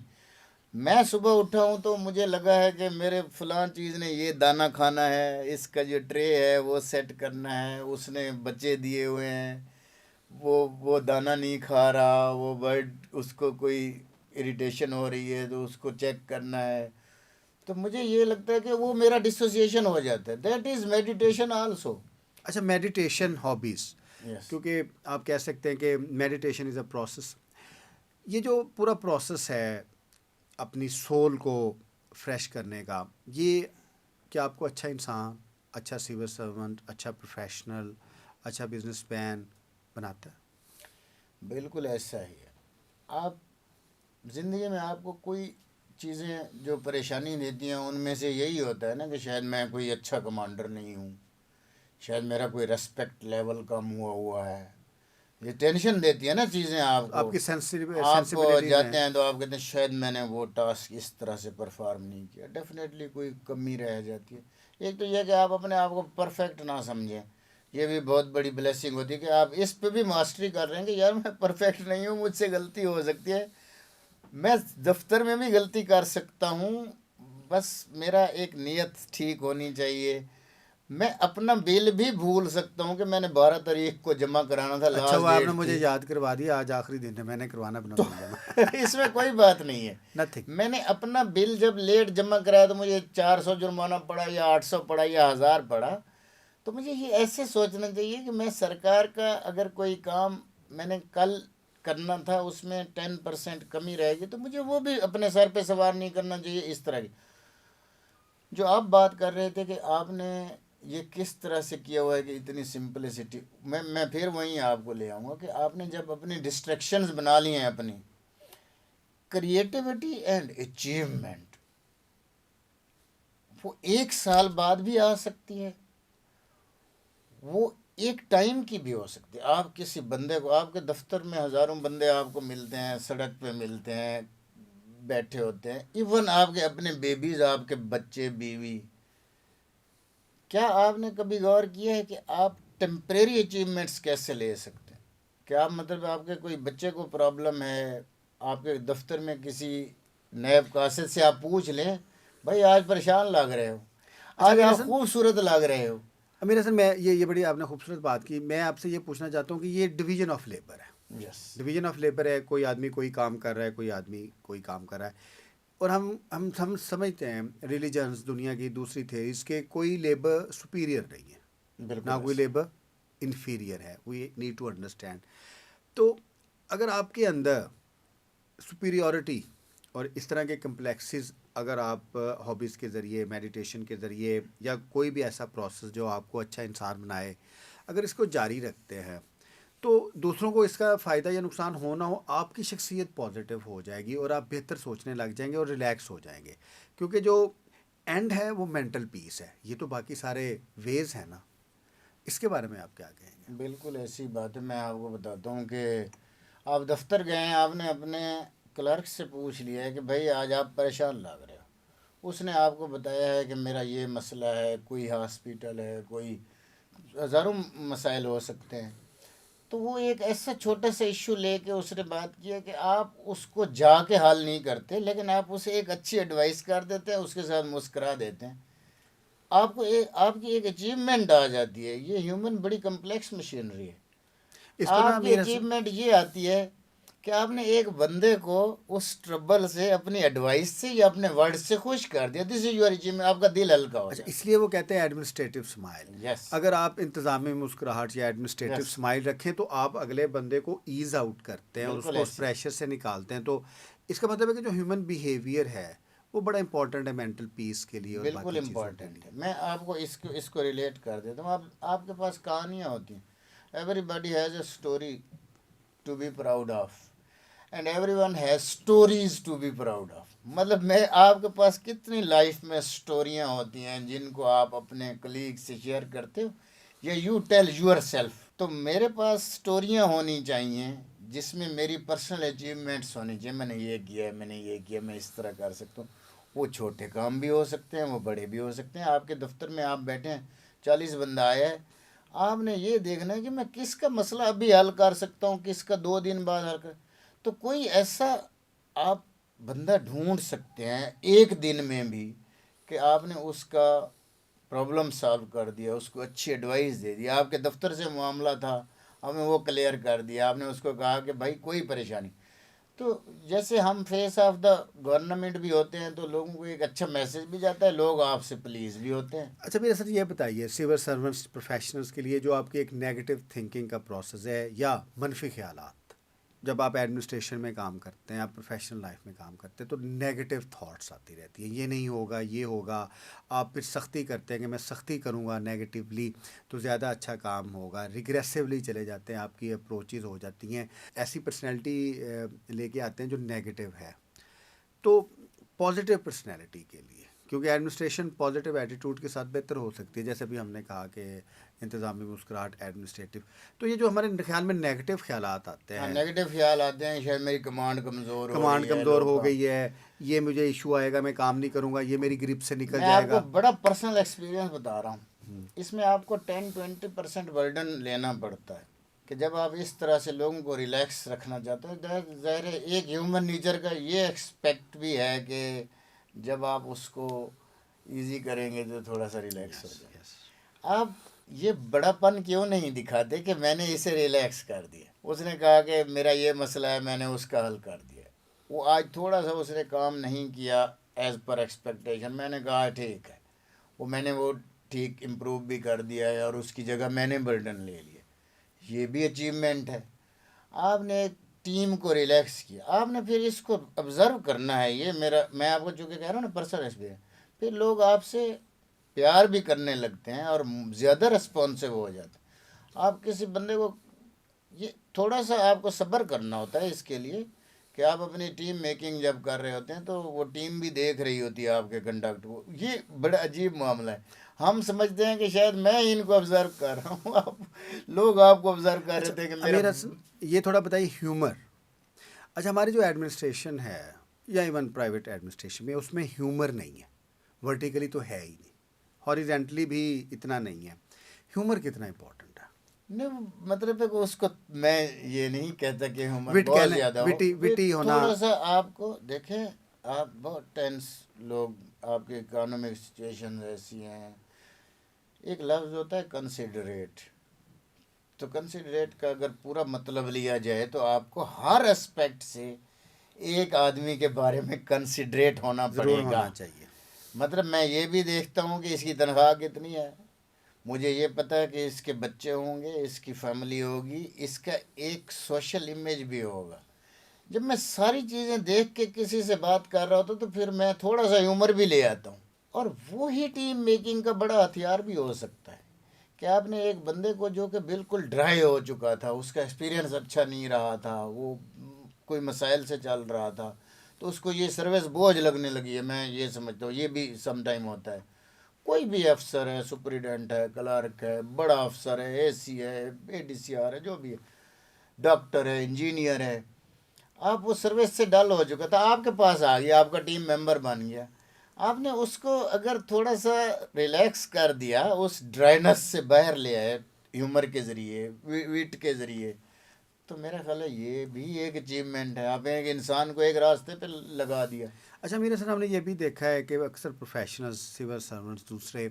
Speaker 2: میں صبح اٹھا ہوں تو مجھے لگا ہے کہ میرے فلاں چیز نے یہ دانہ کھانا ہے, اس کا جو ٹرے ہے وہ سیٹ کرنا ہے, اس نے بچے دیے ہوئے ہیں, وہ دانہ نہیں کھا رہا, وہ برڈ اس کو کوئی اریٹیشن ہو رہی ہے تو اس کو چیک کرنا ہے. تو مجھے یہ لگتا ہے کہ وہ میرا ڈسوسیشن ہو جاتا ہے. That is meditation also.
Speaker 1: اچھا, میڈیٹیشن ہابیز,
Speaker 2: یس.
Speaker 1: کیونکہ آپ کہہ سکتے ہیں کہ میڈیٹیشن از اے پروسیس. یہ جو پورا پروسیس ہے اپنی سول کو فریش کرنے کا, یہ کیا آپ کو اچھا انسان, اچھا سیول سرونٹ, اچھا پروفیشنل, اچھا بزنس مین بناتا ہے؟
Speaker 2: بالکل ایسا ہی ہے. آپ زندگی میں آپ کو کوئی چیزیں جو پریشانی دیتی ہیں ان میں سے یہی ہوتا ہے نا کہ شاید میں کوئی اچھا کمانڈر نہیں ہوں, شاید میرا کوئی ریسپیکٹ لیول کم ہوا ہے. یہ ٹینشن دیتی ہے نا چیزیں آپ
Speaker 1: آپ
Speaker 2: کو.
Speaker 1: کی
Speaker 2: آپ
Speaker 1: سینسبلٹیز ہیں.
Speaker 2: جاتے ہیں تو آپ کہتے ہیں شاید میں نے وہ ٹاسک اس طرح سے پرفارم نہیں کیا. ڈیفینیٹلی کوئی کمی رہ جاتی ہے. ایک تو یہ کہ آپ اپنے آپ کو پرفیکٹ نہ سمجھیں, یہ بھی بہت بڑی بلیسنگ ہوتی ہے کہ آپ اس پہ بھی ماسٹری کر رہے ہیں کہ یار میں پرفیکٹ نہیں ہوں, مجھ سے غلطی ہو سکتی ہے, میں دفتر میں بھی غلطی کر سکتا ہوں, بس میرا ایک نیت ٹھیک ہونی چاہیے. میں اپنا بل بھی بھول سکتا ہوں کہ میں نے 12 تاریخ کو جمع کرانا تھا,
Speaker 1: اچھا,
Speaker 2: لاسٹ
Speaker 1: وہ آپ نے
Speaker 2: ڈیٹ
Speaker 1: مجھے
Speaker 2: تھی.
Speaker 1: یاد کروا دیا, آج آخری دن ہے, میں نے کروانا اپنا
Speaker 2: تو
Speaker 1: بل جمع.
Speaker 2: اس میں کوئی بات نہیں ہے.
Speaker 1: نتھنگ.
Speaker 2: میں نے اپنا بل جب لیٹ جمع کرایا تو مجھے 400 جرمانہ پڑا یا 800 پڑا یا 1000 پڑا. تو مجھے یہ ایسے سوچنا چاہیے کہ میں سرکار کا اگر کوئی کام میں نے کل کرنا تھا اس میں 10% کمی رہے گی تو مجھے وہ بھی اپنے سر پہ سوار نہیں کرنا چاہیے. اس طرح کی جو آپ بات کر رہے تھے کہ آپ نے یہ کس طرح سے کیا ہوا ہے کہ اتنی سمپلسٹی, میں پھر وہیں آپ کو لے آؤں گا کہ آپ نے جب اپنی ڈسٹریکشنز بنا لی ہیں, اپنی کریٹیوٹی اینڈ اچیومنٹ وہ 1 سال بعد بھی آ سکتی ہے, وہ ایک ٹائم کی بھی ہو سکتی ہے. آپ کسی بندے کو, آپ کے دفتر میں ہزاروں بندے آپ کو ملتے ہیں, سڑک پہ ملتے ہیں, بیٹھے ہوتے ہیں, ایون آپ کے اپنے بیبیز, آپ کے بچے بیوی, کیا آپ نے کبھی غور کیا ہے کہ آپ ٹیمپریری اچیومنٹس کیسے لے سکتے ہیں؟ کیا آپ مطلب آپ کے کوئی بچے کو پرابلم ہے, آپ کے دفتر میں کسی نیب قاصد سے آپ پوچھ لیں بھائی آج پریشان لگ رہے ہو،
Speaker 1: اچھا
Speaker 2: آج
Speaker 1: امیر
Speaker 2: آپ
Speaker 1: حسن،
Speaker 2: خوبصورت لگ رہے ہو.
Speaker 1: امیر حسن میں یہ بڑی آپ نے خوبصورت بات کی. میں آپ سے یہ پوچھنا چاہتا ہوں کہ یہ ڈویژن آف لیبر ہے.
Speaker 2: یس.
Speaker 1: ڈویژن آف لیبر ہے، کوئی آدمی کوئی کام کر رہا ہے، کوئی آدمی کوئی کام کر رہا ہے. اور ہم سمجھتے ہیں ریلیجنس دنیا کی دوسری تھیریز کے کوئی لیبر سپیریئر نہیں ہے، نہ
Speaker 2: بالکل
Speaker 1: کوئی
Speaker 2: ایسے.
Speaker 1: لیبر انفیریئر ہے. We need to understand. تو اگر آپ کے اندر سپیریورٹی اور اس طرح کے کمپلیکسز اگر آپ ہابیز کے ذریعے، میڈیٹیشن کے ذریعے، یا کوئی بھی ایسا پروسیس جو آپ کو اچھا انسان بنائے، اگر اس کو جاری رکھتے ہیں تو دوسروں کو اس کا فائدہ یا نقصان ہو نہ ہو، آپ کی شخصیت پازیٹیو ہو جائے گی اور آپ بہتر سوچنے لگ جائیں گے اور ریلیکس ہو جائیں گے. کیونکہ جو اینڈ ہے وہ مینٹل پیس ہے. یہ تو باقی سارے ویز ہیں نا. اس کے بارے میں آپ کیا کہیں گے؟
Speaker 2: بالکل ایسی بات ہے. میں آپ کو بتاتا ہوں کہ آپ دفتر گئے ہیں، آپ نے اپنے کلرک سے پوچھ لیا ہے کہ بھائی آج آپ پریشان لگ رہے ہو. اس نے آپ کو بتایا ہے کہ میرا یہ مسئلہ ہے، کوئی ہاسپیٹل ہے، کوئی ہزاروں مسائل ہو سکتے ہیں. تو وہ ایک ایسا چھوٹا سا ایشو لے کے اس نے بات کیا کہ آپ اس کو جا کے حل نہیں کرتے، لیکن آپ اسے ایک اچھی ایڈوائس کر دیتے ہیں، اس کے ساتھ مسکرا دیتے ہیں. آپ کو آپ کی ایک اچیومنٹ آ جاتی ہے. یہ ہیومن بڑی کمپلیکس مشینری ہے.
Speaker 1: اس کو نا
Speaker 2: آپ کی
Speaker 1: میرا
Speaker 2: اچیومنٹ یہ آتی ہے کہ آپ نے ایک بندے کو اس ٹربل سے اپنی ایڈوائس سے یا اپنے ورڈ سے خوش کر دیا. دس از یور اچیومنٹ. آپ کا دل ہلکا ہو
Speaker 1: اچھا،
Speaker 2: جاتا
Speaker 1: اس لیے وہ کہتے ہیں ایڈمنسٹریٹو سمائل.
Speaker 2: ہے. یس.
Speaker 1: اگر آپ انتظامی مسکراہٹ یا ایڈمنسٹریٹو
Speaker 2: یس.
Speaker 1: سمائل رکھیں تو آپ اگلے بندے کو ایز آؤٹ کرتے ہیں اور اس
Speaker 2: بالکل
Speaker 1: کو اس
Speaker 2: ایسے.
Speaker 1: پریشر سے نکالتے ہیں. تو اس کا مطلب ہے کہ جو ہیومن بیہیویئر ہے وہ بڑا امپورٹنٹ ہے مینٹل پیس کے لیے اور
Speaker 2: بالکل
Speaker 1: باقی چیزوں کے
Speaker 2: امپورٹنٹ
Speaker 1: لیے.
Speaker 2: ہے. میں آپ کو اس کو ریلیٹ کر دیتا ہوں. آپ کے پاس کہانیاں ہوتی ہیں. Everybody has a story to be proud of and everyone has stories to be proud of. مطلب میں آپ کے پاس کتنی لائف میں اسٹوریاں ہوتی ہیں جن کو آپ اپنے کلیگ سے شیئر کرتے ہو یا یو ٹیل یور سیلف. تو میرے پاس اسٹوریاں ہونی چاہیے جس میں میری پرسنل اچیومنٹس ہونی چاہیے. میں نے یہ کیا ہے، میں نے یہ کیا، میں اس طرح کر سکتا ہوں. وہ چھوٹے کام بھی ہو سکتے ہیں، وہ بڑے بھی ہو سکتے ہیں. آپ کے دفتر میں آپ بیٹھے ہیں، 40 بندہ آیا ہے، آپ نے یہ دیکھنا ہے کہ میں کس کا مسئلہ ابھی حل کر سکتا ہوں، کس کا 2 دن بعد حل کر. تو کوئی ایسا آپ بندہ ڈھونڈ سکتے ہیں ایک دن میں بھی کہ آپ نے اس کا پرابلم سالو کر دیا، اس کو اچھی ایڈوائس دے دی. آپ کے دفتر سے معاملہ تھا، آپ نے وہ کلیئر کر دیا. آپ نے اس کو کہا کہ بھائی کوئی پریشانی. تو جیسے ہم فیس آف دا گورنمنٹ بھی ہوتے ہیں تو لوگوں کو ایک اچھا میسج بھی جاتا ہے، لوگ آپ سے پلیز بھی ہوتے ہیں.
Speaker 1: اچھا میرے ساتھ یہ بتائیے، سیور سرونٹس پروفیشنلز کے لیے جو آپ کی ایک نیگیٹو تھنکنگ کا پروسیس ہے یا منفی خیالات، جب آپ ایڈمنسٹریشن میں کام کرتے ہیں، آپ پروفیشنل لائف میں کام کرتے ہیں تو نیگیٹو تھاٹس آتی رہتی ہیں، یہ نہیں ہوگا، یہ ہوگا. آپ پھر سختی کرتے ہیں کہ میں سختی کروں گا نیگیٹیولی تو زیادہ اچھا کام ہوگا. ریگریسولی چلے جاتے ہیں، آپ کی اپروچز ہو جاتی ہیں، ایسی پرسنالٹی لے کے آتے ہیں جو نیگیٹو ہے. تو پازیٹیو پرسنالٹی کے لیے، کیونکہ ایڈمنسٹریشن پازیٹیو ایٹیٹیوڈ کے ساتھ بہتر ہو سکتی ہے، جیسے بھی ہم نے کہا کہ انتظامی مسکراہٹ ایڈمنسٹریٹو. تو یہ جو ہمارے خیال میں نیگیٹو خیالات آتے
Speaker 2: ہاں،
Speaker 1: ہیں،
Speaker 2: نیگیٹو خیال آتے ہیں شاید میری کمانڈ کمزور ہو
Speaker 1: کمانڈ
Speaker 2: رہی ہے
Speaker 1: کمزور
Speaker 2: لوگ.
Speaker 1: ہو گئی ہے، یہ مجھے ایشو آئے گا، میں کام نہیں کروں گا، یہ میری گرپ سے نکل
Speaker 2: میں آپ
Speaker 1: جائے
Speaker 2: کو
Speaker 1: گا.
Speaker 2: بڑا پرسنل ایکسپیرینس بتا رہا ہوں. اس میں آپ کو 10-20% برڈن لینا پڑتا ہے کہ جب آپ اس طرح سے لوگوں کو ریلیکس رکھنا چاہتے ہیں. ظاہر ہے ایک ہیومن نیچر کا یہ ایکسپیکٹ بھی ہے کہ جب آپ اس کو ایزی کریں گے تو تھوڑا سا ریلیکس ہو
Speaker 1: یس
Speaker 2: جائے.
Speaker 1: یس.
Speaker 2: آپ یہ بڑا پن کیوں نہیں دکھاتے کہ میں نے اسے ریلیکس کر دیا. اس نے کہا کہ میرا یہ مسئلہ ہے، میں نے اس کا حل کر دیا. وہ آج تھوڑا سا اس نے کام نہیں کیا ایز پر ایکسپیکٹیشن. میں نے کہا ٹھیک ہے، میں نے وہ ٹھیک امپروو بھی کر دیا ہے اور اس کی جگہ میں نے برڈن لے لیا. یہ بھی اچیومنٹ ہے. آپ نے ایک ٹیم کو ریلیکس کیا. آپ نے پھر اس کو آبزرو کرنا ہے. یہ میں آپ کو چونکہ کہہ رہا ہوں نا پرسنل ایکسپیرینس. پھر لوگ آپ سے پیار بھی کرنے لگتے ہیں اور زیادہ رسپانسو ہو جاتے ہیں. آپ کسی بندے کو یہ تھوڑا سا آپ کو صبر کرنا ہوتا ہے اس کے لیے کہ آپ اپنی ٹیم میکنگ جب کر رہے ہوتے ہیں تو وہ ٹیم بھی دیکھ رہی ہوتی ہے آپ کے کنڈکٹ کو. یہ بڑا عجیب معاملہ ہے. ہم سمجھتے ہیں کہ شاید میں ان کو آبزرو کر رہا ہوں، لوگ آپ کو آبزرو کر رہے
Speaker 1: اچھا
Speaker 2: تھے کہ میرا.
Speaker 1: امیر حسن، یہ تھوڑا بتائیے ہیومر. اچھا ہماری جو ایڈمنسٹریشن ہے یا ایون پرائیویٹ ایڈمنسٹریشن میں، اس میں ہیومر نہیں ہے. ورٹیکلی تو ہے ہی نہیں، ہاریزنٹلی بھی اتنا نہیں ہے. ہیومر کتنا امپورٹنٹ ہے؟
Speaker 2: نہیں مطلب ہے کہ اس کو میں یہ نہیں کہتا کہ ہیومر
Speaker 1: وٹ
Speaker 2: بہت
Speaker 1: کہنے
Speaker 2: زیادہ ہو،
Speaker 1: وٹی وٹی ہونا.
Speaker 2: تھوڑا سا آپ کو دیکھیں، آپ بہت ٹینس لوگ، آپ کے اکانومک سچویشن ایسی ہیں. ایک لفظ ہوتا ہے کنسیڈریٹ. تو کنسیڈریٹ کا اگر پورا مطلب لیا جائے تو آپ کو ہر اسپیکٹ سے ایک آدمی کے بارے میں کنسیڈریٹ ہونا
Speaker 1: ضرور
Speaker 2: پڑے گا.
Speaker 1: ہونا چاہیے.
Speaker 2: مطلب میں یہ بھی دیکھتا ہوں کہ اس کی تنخواہ کتنی ہے، مجھے یہ پتہ ہے کہ اس کے بچے ہوں گے، اس کی فیملی ہوگی، اس کا ایک سوشل امیج بھی ہوگا. جب میں ساری چیزیں دیکھ کے کسی سے بات کر رہا ہوتا تو پھر میں تھوڑا سا ہیومر بھی لے آتا ہوں. اور وہی ٹیم میکنگ کا بڑا ہتھیار بھی ہو سکتا ہے کہ آپ نے ایک بندے کو جو کہ بالکل ڈرائی ہو چکا تھا، اس کا ایکسپیرینس اچھا نہیں رہا تھا، وہ کوئی مسائل سے چل رہا تھا، تو اس کو یہ سروس بوجھ لگنے لگی ہے. میں یہ سمجھتا ہوں یہ بھی سم ٹائم ہوتا ہے. کوئی بھی افسر ہے، سپریڈنٹ ہے، کلرک ہے، بڑا افسر ہے، اے سی ہے، اے ڈی سی آر ہے، جو بھی ہے، ڈاکٹر ہے، انجینئر ہے، آپ وہ سروس سے ڈل ہو چکا تھا، آپ کے پاس آ گیا، آپ کا ٹیم ممبر بن گیا. آپ نے اس کو اگر تھوڑا سا ریلیکس کر دیا، اس ڈرائنس سے باہر لے آئے ہیومر کے ذریعے، ویٹ کے ذریعے، تو میرا خیال ہے یہ بھی ایک اچیومنٹ ہے. آپ ایک انسان کو ایک راستے پہ لگا دیا.
Speaker 1: اچھا میرے سر، ہم نے یہ بھی دیکھا ہے کہ اکثر پروفیشنلز، سول سرونٹس دوسرے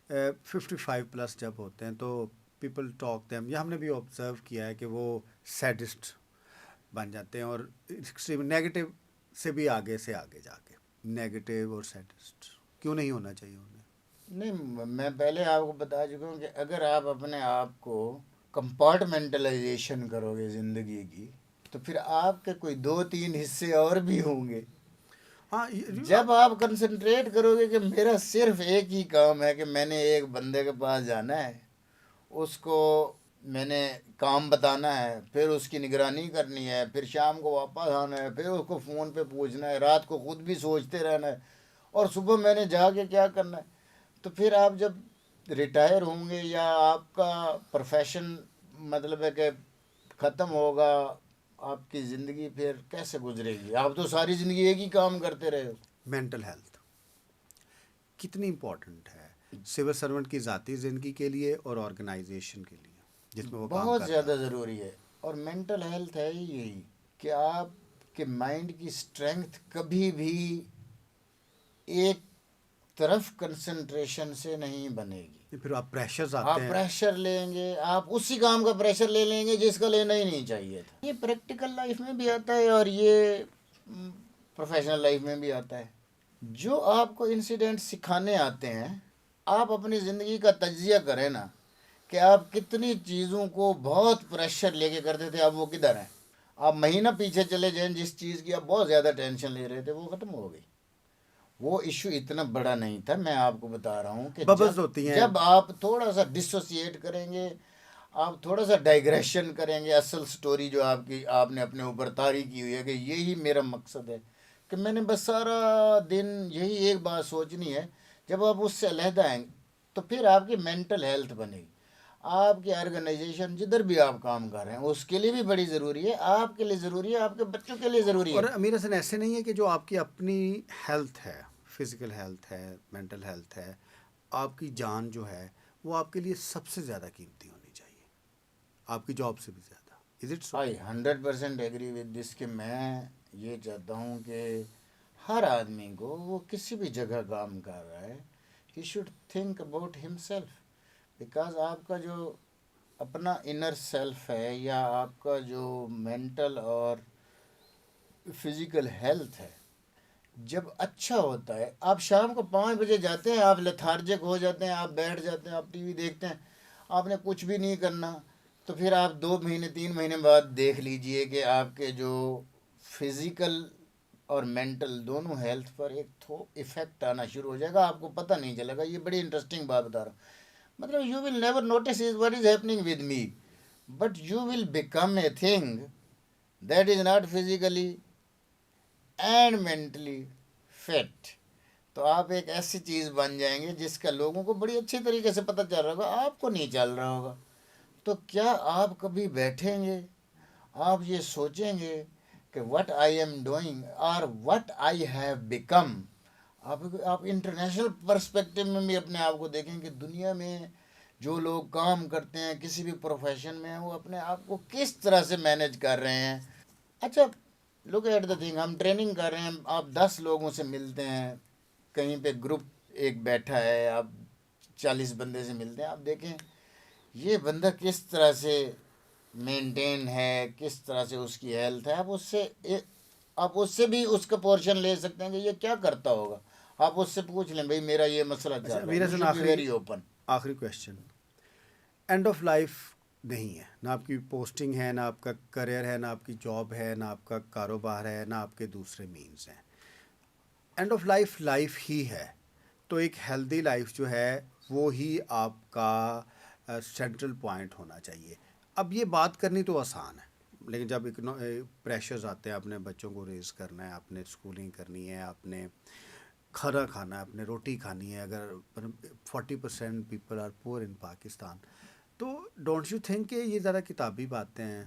Speaker 1: 55 پلس جب ہوتے ہیں تو پیپل ٹاک دیم، یا ہم نے بھی آبزرو کیا ہے کہ وہ سیڈسٹ بن جاتے ہیں، اور ایکسٹریم نیگیٹو سے بھی آگے سے آگے جا کے نیگیٹو اور سیڈسٹ کیوں نہیں ہونا چاہیے انہیں؟
Speaker 2: نہیں، میں پہلے آپ کو بتا چکا ہوں کہ اگر آپ اپنے آپ کو کمپارٹمنٹلائزیشن کرو گے زندگی کی، تو پھر آپ کے کوئی 2-3 حصے اور بھی ہوں گے.
Speaker 1: ہاں
Speaker 2: جب آپ کنسنٹریٹ کرو گے کہ میرا صرف ایک ہی کام ہے کہ میں نے ایک بندے کے پاس جانا ہے، اس کو میں نے کام بتانا ہے، پھر اس کی نگرانی کرنی ہے، پھر شام کو واپس آنا ہے، پھر اس کو فون پہ پوچھنا ہے، رات کو خود بھی سوچتے رہنا ہے، اور صبح میں نے جا کے کیا کرنا ہے. تو پھر آپ جب ریٹائر ہوں گے یا آپ کا پروفیشن مطلب ہے کہ ختم ہوگا، آپ کی زندگی پھر کیسے گزرے گی؟ آپ تو ساری زندگی ایک ہی کام کرتے رہے ہو.
Speaker 1: مینٹل ہیلتھ کتنی امپورٹنٹ ہے سول سرونٹ کی ذاتی زندگی کے لیے اور آرگنائزیشن کے لیے جس میں وہ کام
Speaker 2: بہت
Speaker 1: کرتا
Speaker 2: زیادہ
Speaker 1: ہے؟
Speaker 2: ضروری ہے. اور مینٹل ہیلتھ ہے ہی یہی کہ آپ کے مائنڈ کی اسٹرینگتھ کبھی بھی ایک طرف کنسنٹریشن سے نہیں بنے گی.
Speaker 1: پھر آپ پریشرز آتے
Speaker 2: آپ
Speaker 1: ہیں.
Speaker 2: پریشر لیں گے، آپ اسی کام کا پریشر لے لیں گے جس کا لینا ہی نہیں چاہیے تھا. یہ پریکٹیکل لائف میں بھی آتا ہے اور یہ پروفیشنل لائف میں بھی آتا ہے. جو آپ کو انسیڈنٹ سکھانے آتے ہیں، آپ اپنی زندگی کا تجزیہ کریں نا کہ آپ کتنی چیزوں کو بہت پریشر لے کے کرتے تھے، اب وہ کدھر ہیں. آپ مہینہ پیچھے چلے جائیں، جس چیز کی آپ بہت زیادہ ٹینشن لے رہے تھے وہ ختم ہو گئی. وہ ایشو اتنا بڑا نہیں تھا. میں آپ کو بتا رہا ہوں کہ
Speaker 1: ببلز ہوتی ہیں.
Speaker 2: جب آپ تھوڑا سا ڈسوسیٹ کریں گے، آپ تھوڑا سا ڈائگریشن کریں گے، اصل سٹوری جو آپ نے اپنے اوپر طاری کی ہوئی ہے کہ یہی میرا مقصد ہے، کہ میں نے بس سارا دن یہی ایک بات سوچنی ہے. جب آپ اس سے علیحدہ آئیں تو پھر آپ کی مینٹل ہیلتھ بنے گی. آپ کی آرگنائزیشن جدھر بھی آپ کام کر رہے ہیں اس کے لیے بھی بڑی ضروری ہے، آپ کے لیے ضروری ہے، آپ کے بچوں کے لیے ضروری
Speaker 1: اور
Speaker 2: ہے.
Speaker 1: امیر حسن ایسے نہیں ہے کہ جو آپ کی اپنی ہیلتھ ہے، فزیکل ہیلتھ ہے، مینٹل ہیلتھ ہے، آپ کی جان جو ہے وہ آپ کے لیے سب سے زیادہ قیمتی ہونی چاہیے، آپ کی جاب سے بھی زیادہ. Is it so?
Speaker 2: I 100% agree with this کہ میں یہ چاہتا ہوں کہ ہر آدمی کو، وہ کسی بھی جگہ کام کر رہا ہے، ہی شوڈ تھنک اباؤٹ ہم سیلف. بیکاز آپ کا جو اپنا انر سیلف ہے یا آپ کا جو مینٹل اور فزیکل ہیلتھ ہے، جب اچھا ہوتا ہے، آپ شام کو 5 بجے جاتے ہیں، آپ لیتھارجک ہو جاتے ہیں، آپ بیٹھ جاتے ہیں، آپ ٹی وی دیکھتے ہیں، آپ نے کچھ بھی نہیں کرنا، تو پھر آپ 2 مہینے 3 مہینے بعد دیکھ لیجئے کہ آپ کے جو فزیکل اور مینٹل دونوں ہیلتھ پر ایک افیکٹ آنا شروع ہو جائے گا، آپ کو پتہ نہیں چلے گا. یہ بڑی انٹرسٹنگ بات بتا رہا ہوں. مطلب you will never notice is what is happening with me, but you will become a thing that is not physically and mentally fit. تو آپ ایک ایسی چیز بن جائیں گے جس کا لوگوں کو بڑی اچھی طریقے سے پتہ چل رہا ہوگا، آپ کو نہیں چل رہا ہوگا. تو کیا آپ کبھی بیٹھیں گے، آپ یہ سوچیں گے کہ وٹ آئی ایم ڈوئنگ اور وٹ آئی ہیو بیکم. آپ انٹرنیشنل پرسپیکٹو میں بھی اپنے آپ کو دیکھیں کہ دنیا میں جو لوگ کام کرتے ہیں کسی بھی پروفیشن میں وہ اپنے آپ کو کس طرح سے مینیج کر رہے ہیں. اچھا لک ایٹ دا تھنگ، ہم ٹریننگ کر رہے ہیں، آپ 10 لوگوں سے ملتے ہیں، کہیں پہ گروپ ایک بیٹھا ہے، آپ 40 بندے سے ملتے ہیں، آپ دیکھیں یہ بندہ کس طرح سے مینٹین ہے، کس طرح سے اس کی ہیلتھ ہے. آپ اس سے بھی اس کا پورشن لے سکتے ہیں کہ یہ کیا کرتا ہوگا. آپ اس سے پوچھ لیں بھائی میرا یہ مسئلہ
Speaker 1: اچھا
Speaker 2: چل رہا ہے،
Speaker 1: امیر
Speaker 2: یو
Speaker 1: حسن،
Speaker 2: شوڈ بی
Speaker 1: آخری
Speaker 2: ویری اوپن.
Speaker 1: آخری کویشچن. اینڈ آف لائف نہیں ہے، نہ آپ کی پوسٹنگ ہے، نہ آپ کا کریئر ہے، نہ آپ کی جاب ہے، نہ آپ کا کاروبار ہے، نہ آپ کے دوسرے مینز ہیں. اینڈ آف لائف لائف ہی ہے. تو ایک ہیلدی لائف جو ہے وہ ہی آپ کا سینٹرل پوائنٹ ہونا چاہیے. اب یہ بات کرنی تو آسان ہے، لیکن جب پریشرز آتے ہیں، اپنے بچوں کو ریز کرنا ہے، آپ نے اسکولنگ کرنی ہے، آپ نے کھانا کھانا ہے، آپ نے روٹی کھانی ہے. اگر 40% پیپل آر پور ان پاکستان، تو ڈونٹ یو تھنک کہ یہ زیادہ کتابی باتیں ہیں؟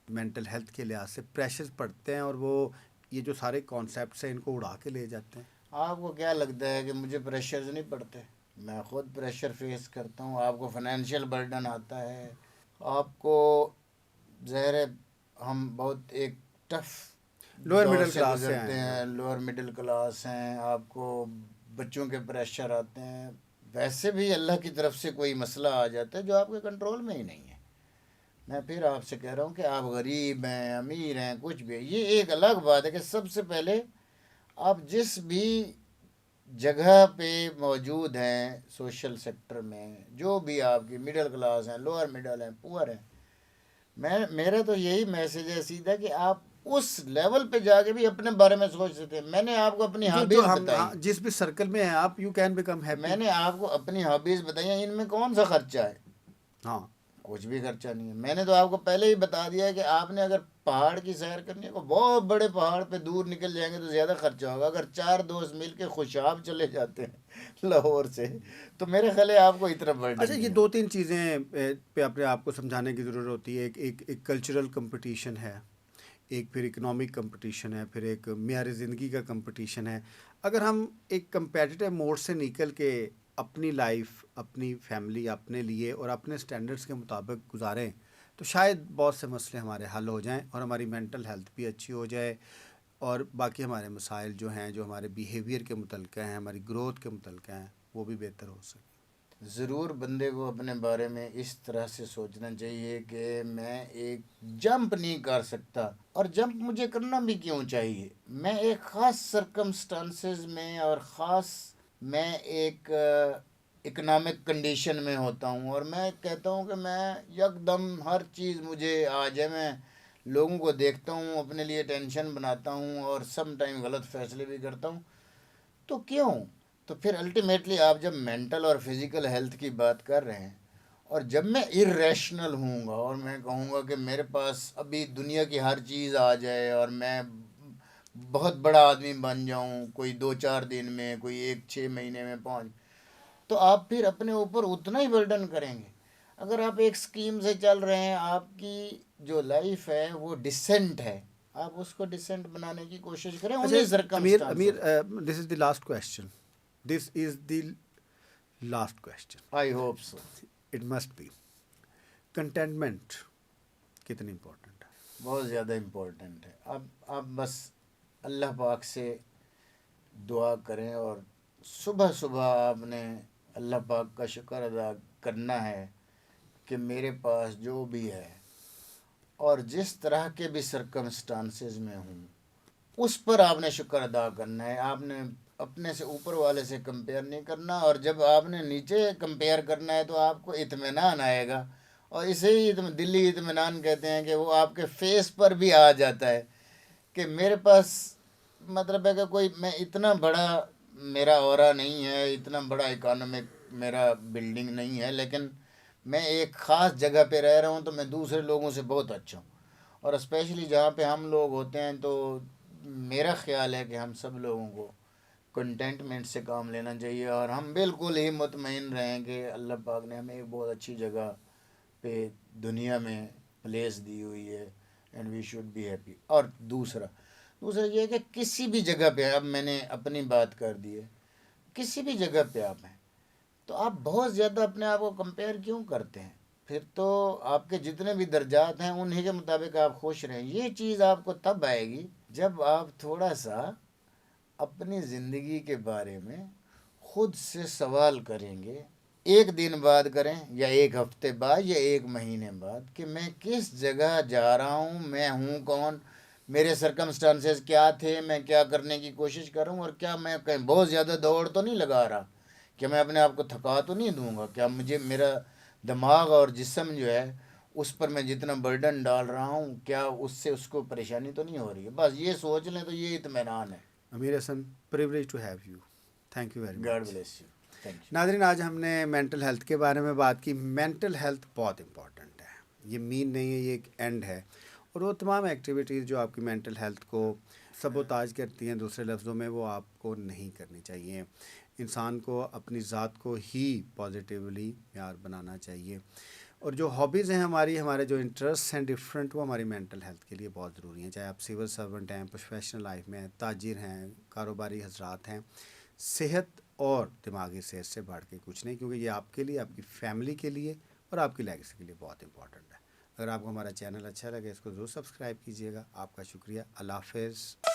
Speaker 1: مینٹل ہیلتھ کے لحاظ سے پریشرز پڑتے ہیں اور وہ یہ جو سارے کانسیپٹس ہیں ان کو اڑا کے لے جاتے ہیں.
Speaker 2: آپ کو کیا لگتا ہے کہ مجھے پریشرز نہیں پڑتے؟ میں خود پریشر فیس کرتا ہوں. آپ کو فنینشیل برڈن آتا ہے، آپ کو ظاہر ہے ہم بہت ایک ٹف
Speaker 1: لوئر
Speaker 2: دور
Speaker 1: مڈل
Speaker 2: سے
Speaker 1: کلاس سے
Speaker 2: گزرتے
Speaker 1: آئے
Speaker 2: ہیں،
Speaker 1: ہیں.
Speaker 2: لوور مڈل کلاس ہیں، آپ کو بچوں کے پریشر آتے ہیں. ویسے بھی اللہ کی طرف سے کوئی مسئلہ آ جاتا ہے جو آپ کے کنٹرول میں ہی نہیں ہے. میں پھر آپ سے کہہ رہا ہوں کہ آپ غریب ہیں، امیر ہیں، کچھ بھی ہے، یہ ایک الگ بات ہے کہ سب سے پہلے آپ جس بھی جگہ پہ موجود ہیں سوشل سیکٹر میں، جو بھی آپ کی مڈل کلاس ہیں، لوور مڈل ہیں، پور ہیں، میرا تو یہی میسج ہے سیدھا کہ آپ اس لیول پہ جا کے بھی اپنے بارے میں سوچ سکتے ہیں. میں نے آپ کو اپنی
Speaker 1: جو
Speaker 2: ہابیز
Speaker 1: ہم
Speaker 2: بتائی،
Speaker 1: جس بھی سرکل میں ہیں آپ، یو کین بیکم ہیپی.
Speaker 2: میں نے آپ کو اپنی ہابیز بتائی ہیں، ان میں کون سا خرچہ ہے؟
Speaker 1: ہاں.
Speaker 2: کچھ بھی خرچہ نہیں ہے. میں نے تو آپ کو پہلے ہی بتا دیا ہے کہ آپ نے اگر پہاڑ کی سیر کرنی ہے تو بہت بڑے پہاڑ پہ دور نکل جائیں گے تو زیادہ خرچہ ہوگا. اگر 4 دوست مل کے خوشاب چلے جاتے ہیں لاہور سے تو میرے خیال ہے آپ کو اتنا برڈن
Speaker 1: اچھا، یہ
Speaker 2: نہیں ہے.
Speaker 1: 2-3 چیزیں پہ اپنے آپ کو سمجھانے کی ضرورت ہوتی ہے. ایک کلچرل کمپٹیشن ہے، ایک پھر اکنامک کمپٹیشن ہے، پھر ایک معیار زندگی کا کمپٹیشن ہے. اگر ہم ایک کمپیٹیٹیو موڈ سے نکل کے اپنی لائف، اپنی فیملی، اپنے لیے اور اپنے سٹینڈرڈز کے مطابق گزاریں تو شاید بہت سے مسئلے ہمارے حل ہو جائیں اور ہماری مینٹل ہیلتھ بھی اچھی ہو جائے، اور باقی ہمارے مسائل جو ہیں، جو ہمارے بیہیویئر کے متعلقہ ہیں، ہماری گروتھ کے متعلقہ ہیں، وہ بھی بہتر ہو سکے.
Speaker 2: ضرور بندے کو اپنے بارے میں اس طرح سے سوچنا چاہیے کہ میں ایک جمپ نہیں کر سکتا، اور جمپ مجھے کرنا بھی کیوں چاہیے. میں ایک خاص سرکمسٹانسز میں اور خاص میں ایک اکنامک کنڈیشن میں ہوتا ہوں، اور میں کہتا ہوں کہ میں یکدم ہر چیز مجھے آ جائے. میں لوگوں کو دیکھتا ہوں، اپنے لیے ٹینشن بناتا ہوں اور سم ٹائم غلط فیصلے بھی کرتا ہوں. تو کیوں؟ تو پھر الٹیمیٹلی آپ جب مینٹل اور فزیکل ہیلتھ کی بات کر رہے ہیں، اور جب میں ارریشنل ہوں گا اور میں کہوں گا کہ میرے پاس ابھی دنیا کی ہر چیز آ جائے اور میں بہت بڑا آدمی بن جاؤں، کوئی 2-4 دن میں، کوئی 1-6 مہینے میں پہنچ، تو آپ پھر اپنے اوپر اتنا ہی برڈن کریں گے. اگر آپ ایک سکیم سے چل رہے ہیں، آپ کی جو لائف ہے وہ ڈسینٹ ہے، آپ اس کو ڈسینٹ بنانے کی کوشش کریں
Speaker 1: اچھا
Speaker 2: انہیں
Speaker 1: امیر،
Speaker 2: circumstances.
Speaker 1: This is the last question. This is the last question.
Speaker 2: I hope so.
Speaker 1: It must be. Contentment کتنی امپورٹنٹ ہے؟
Speaker 2: بہت زیادہ امپورٹنٹ ہے. اب بس اللہ پاک سے دعا کریں، اور صبح صبح آپ نے اللہ پاک کا شکر ادا کرنا ہے کہ میرے پاس جو بھی ہے اور جس طرح کے بھی سرکمسٹانسز میں ہوں اس پر آپ نے شکر ادا کرنا ہے. آپ نے اپنے سے اوپر والے سے کمپیئر نہیں کرنا، اور جب آپ نے نیچے کمپیئر کرنا ہے تو آپ کو اطمینان آئے گا، اور اسے ہی دلی اطمینان کہتے ہیں کہ وہ آپ کے فیس پر بھی آ جاتا ہے کہ میرے پاس مطلب ہے کہ کوئی میں اتنا بڑا میرا اورا نہیں ہے، اتنا بڑا اکانومک میرا بلڈنگ نہیں ہے، لیکن میں ایک خاص جگہ پہ رہ رہا ہوں تو میں دوسرے لوگوں سے بہت اچھا ہوں. اور اسپیشلی جہاں پہ ہم لوگ ہوتے ہیں تو میرا خیال ہے کہ ہم سب لوگوں کو کنٹینٹمنٹ سے کام لینا چاہیے، اور ہم بالکل ہی مطمئن رہیں کہ اللہ پاک نے ہمیں ایک بہت اچھی جگہ پہ دنیا میں پلیس دی ہوئی ہے، and we should be happy. اور دوسرا یہ ہے کہ کسی بھی جگہ پہ، اب میں نے اپنی بات کر دی ہے، کسی بھی جگہ پہ آپ ہیں، تو آپ بہت زیادہ اپنے آپ کو کمپیئر کیوں کرتے ہیں؟ پھر تو آپ کے جتنے بھی درجات ہیں انہی کے مطابق آپ خوش رہیں. یہ چیز آپ کو تب آئے گی جب آپ تھوڑا سا اپنی زندگی کے بارے میں خود سے سوال کریں گے. ایک دن بعد کریں یا ایک ہفتے بعد یا ایک مہینے بعد کہ میں کس جگہ جا رہا ہوں, میں ہوں کون, میرے سرکمسٹانسز کیا تھے, میں کیا کرنے کی کوشش کروں, اور کیا میں کہیں بہت زیادہ دوڑ تو نہیں لگا رہا, کہ میں اپنے آپ کو تھکا تو نہیں دوں گا, کیا مجھے میرا دماغ اور جسم جو ہے اس پر میں جتنا برڈن ڈال رہا ہوں کیا اس سے اس کو پریشانی تو نہیں ہو رہی ہے. بس یہ سوچ لیں تو یہ اطمینان ہے.
Speaker 1: Amir Hasan, privilege to have you. Thank you very
Speaker 2: god
Speaker 1: much.
Speaker 2: Bless you. Thank you.
Speaker 1: ناظرین, آج ہم نے مینٹل ہیلتھ کے بارے میں بات کی. مینٹل ہیلتھ بہت امپورٹنٹ ہے, یہ مین نہیں ہے, یہ ایک اینڈ ہے. اور وہ تمام ایکٹیویٹیز جو آپ کی مینٹل ہیلتھ کو سبوتاج کرتی ہیں, دوسرے لفظوں میں, وہ آپ کو نہیں کرنی چاہیے. انسان کو اپنی ذات کو ہی پازیٹیولی معیار بنانا چاہیے. اور جو ہابیز ہیں ہماری, ہمارے جو انٹرسٹ ہیں ڈفرینٹ, وہ ہماری مینٹل ہیلتھ کے لیے بہت ضروری ہیں. چاہے آپ سول سرونٹ ہیں, پروفیشنل لائف میں ہیں, تاجر ہیں, کاروباری حضرات ہیں. صحت اور دماغی صحت سے بڑھ کے کچھ نہیں, کیونکہ یہ آپ کے لیے, آپ کی فیملی کے لیے اور آپ کی لیگیسی کے لیے بہت امپورٹنٹ ہے. اگر آپ کو ہمارا چینل اچھا لگے اس کو ضرور سبسکرائب کیجیے گا. آپ کا شکریہ. اللہ حافظ.